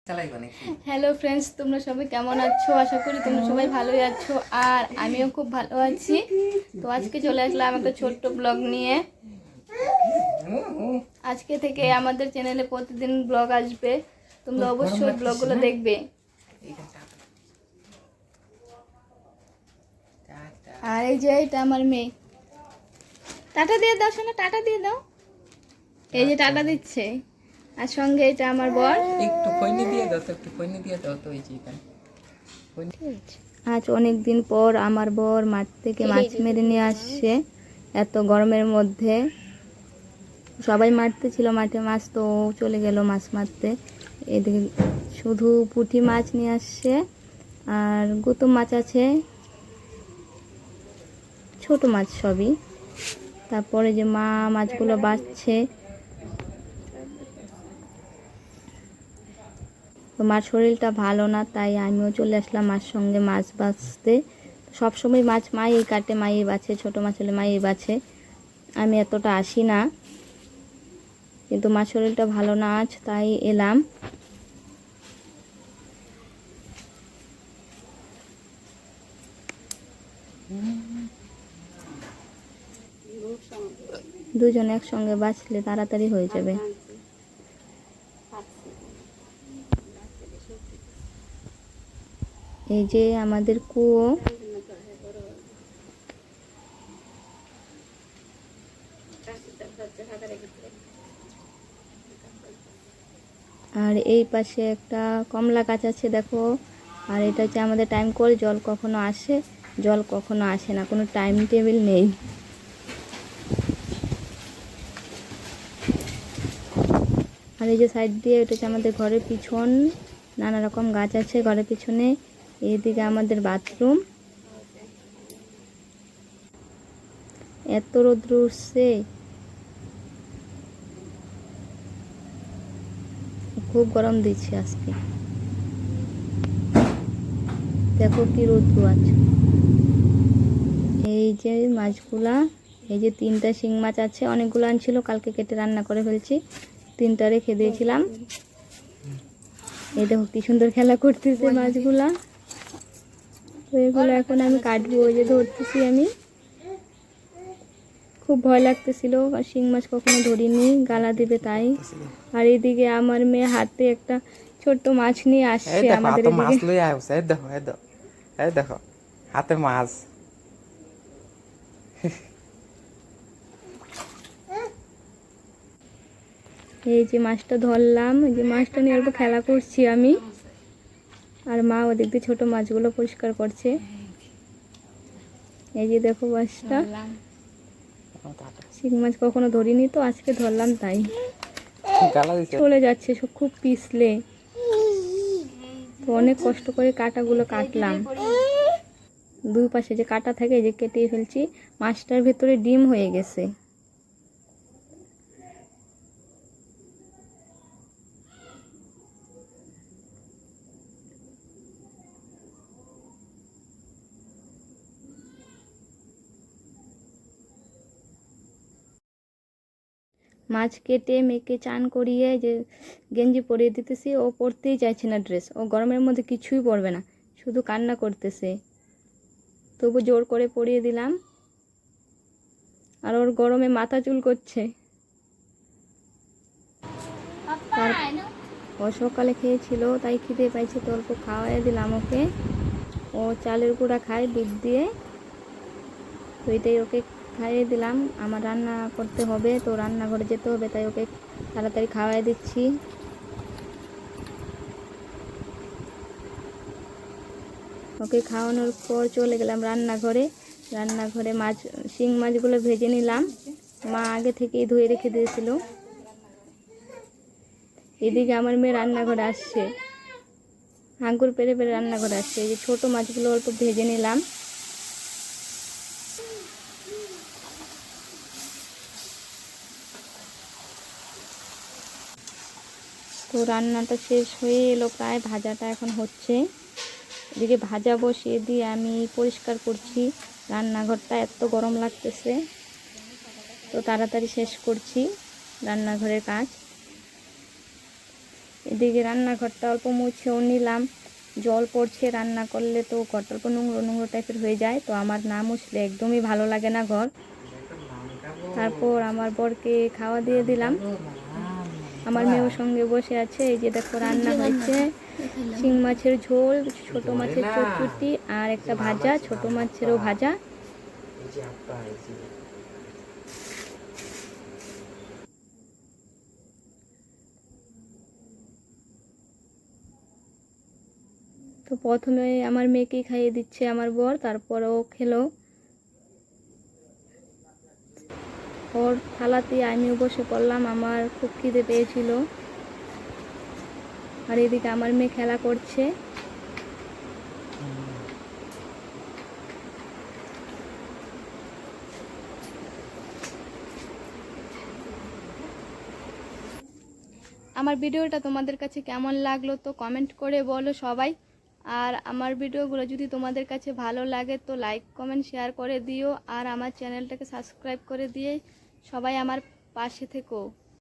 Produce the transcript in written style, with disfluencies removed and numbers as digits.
Hello friends, তোমরা সবাই কেমন আছো? আশা করি তোমরা সবাই ভালোই আছো, আর আমিও খুব ভালো আছি। তো আজকে চলে আসলাম একটা ছোট্ট ব্লগ নিয়ে। আজকে থেকে আমাদের চ্যানেলে প্রতিদিন ব্লগ আসবে, তোমরা অবশ্যই ব্লগগুলো দেখবে। আর এই যে এটা আমার মেয়ে, টাটা দিয়ে দাও শোনা, টাটা দিয়ে দাও। এই যে টাটা দিচ্ছে। আর সঙ্গে এটা আমার বর। একটু ফইনি দিয়ে দাও তো, একটু ফইনি দিয়ে দাও তো। এই যে এখানে আজ অনেক দিন পর আমার বর মাঠ থেকে মাছ মেরে নিয়ে আসছে এত গরমের মধ্যে। সবাই মারতে ছিল মাঠে মাছ, তো চলে গেল মাছ মারতে। এদিকে শুধু পুঁটি মাছ নিয়ে আসছে, আর গুতুম মাছ আছে, ছোট মাছ সবই। তারপরে যে মা মাছগুলো বাছছে। তো মার শরীরটা ভালো না, তাই আমিও চলে আসলাম মার সঙ্গে মাছ বাছতে। সবসময় মাছ মাই কাটে, মাই বাছে, ছোটো মাছ হলে মাই বাছে, আমি এতটা আসি না। কিন্তু মার শরীরটা ভালো না আজ, তাই এলাম। দুজন একসঙ্গে বাছলে তাড়াতাড়ি হয়ে যাবে। এই যে আমাদের কুয়ো, আর এই পাশে একটা কমলা গাছ আছে দেখো। আর এটা হচ্ছে আমাদের টাইম কল, জল কখনো আসে, জল কখনো আসে না, কোনো টাইম টেবিল নেই। আর এই যে সাইড দিয়ে এটা হচ্ছে আমাদের ঘরের পিছন, নানা রকম গাছ আছে ঘরের পিছনে। এইদিকে আমাদের বাথরুম। এত রোদ্র উঠছে, খুব গরম দিচ্ছে আজকে। দেখো কি রোদ্র আছে। এই যে মাছগুলা, এই যে 3টা শিং মাছ আছে, অনেকগুলো আনছিল, কালকে কেটে রান্না করে ফেলছি, 3টা রেখে দিয়েছিলাম। এই দেখো কি সুন্দর খেলা করতেছে মাছগুলা। তো এগুলো এখন আমি কাটবো, ওই যে ধরতেছি আমি। খুব ভয় লাগতেছিল, আর শিং মাছ কখনো ধরিনি, গালা দিবে তাই। আর এইদিকে আমার মেয়ে হাতে একটা ছোট্ট মাছ নিয়ে আসছে আমাদের এদিকে। দেখো হাতে মাছ। এই যে মাছটা ধরলাম, এই যে মাছটা নিয়ে অল্প খেলা করছি আমি, আর মা ওদিক দিয়ে ছোট মাছগুলো পরিষ্কার করছে। এই যে দেখো মাছটা, শিং মাছ কখনো ধরিনি তো, আজকে ধরলাম তাই। চলে যাচ্ছে সব, খুব পিছলে। তো অনেক কষ্ট করে কাঁটাগুলো কাটলাম, দুই পাশে যে কাঁটা থাকে যে কেটে ফেলছি। মাছটার ভেতরে ডিম হয়ে গেছে। মাছ কেটে মেয়েকে চান করিয়ে যে গেঞ্জি পরিয়ে দিতেছি, ও পরতেই চাইছে না ড্রেস। ও গরমের মধ্যে কিছুই পরবে না, শুধু কান্না করতেছে। তবু জোর করে পরিয়ে দিলাম, আর ওর গরমে মাথা চুল করছে। ও সকালে খেয়েছিল, তাই খিদে পাইছে, তো অল্প খাওয়াই দিলাম ওকে। ও চালের গুঁড়া খায় দুধ দিয়ে, তো এটাই ওকে খাইয়ে দিলাম। আমার রান্না করতে হবে, তো রান্নাঘরে যেতে হবে, তাই ওকে তাড়াতাড়ি খাওয়াই দিচ্ছি। ওকে খাওয়ানোর পর চলে গেলাম রান্নাঘরে। রান্নাঘরে মাছ, শিং মাছগুলো ভেজে নিলাম, মা আগে থেকেই ধুয়ে রেখে দিয়েছিল। এদিকে আমার মেয়ে রান্নাঘরে আসছে, আঙ্গুর পেরে পেরে রান্নাঘরে আসছে। এই যে ছোটো মাছগুলো অল্প ভেজে নিলাম। তো রান্নাটা শেষ হয়ে এলো প্রায়, ভাজাটা এখন হচ্ছে। এদিকে ভাজা বসিয়ে দিয়ে আমি পরিষ্কার করছি রান্নাঘরটা, এত গরম লাগতেছে, তো তাড়াতাড়ি শেষ করছি রান্নাঘরের কাজ। এদিকে রান্নাঘরটা অল্প মুছেও নিলাম, জল পড়ছে, রান্না করলে তো ঘরটা অল্প নোংরো নোংরো টাইপের হয়ে যায়, তো আমার না মুছলে একদমই ভালো লাগে না ঘর। তারপর আমার বরকে খাওয়া দিয়ে দিলাম, আমার মেয়ের সঙ্গে বসে আছে। এই যে দেখো রান্না হয়েছে শিং মাছের ঝোল, ছোট মাছের চটচটি আর একটা ভাজা, ছোট মাছেরও ভাজা। তো প্রথমে আমার মেয়েকেই খাইয়ে দিচ্ছে আমার বর, তারপর ও খেলো। ওর থালাতে আমিও বসে পড়লাম, আমার খুব খিদে পেয়েছিল। আর এদিকে আমার মেয়ে খেলা করছে। আমার ভিডিওটা তোমাদের কাছে কেমন লাগলো তো কমেন্ট করে বলো সবাই। আর আমার ভিডিওগুলো যদি তোমাদের কাছে ভালো লাগে তো লাইক কমেন্ট শেয়ার করে দিও, আর আমার চ্যানেলটাকে সাবস্ক্রাইব করে দিয়ে সবাই আমার পাশে থেকো।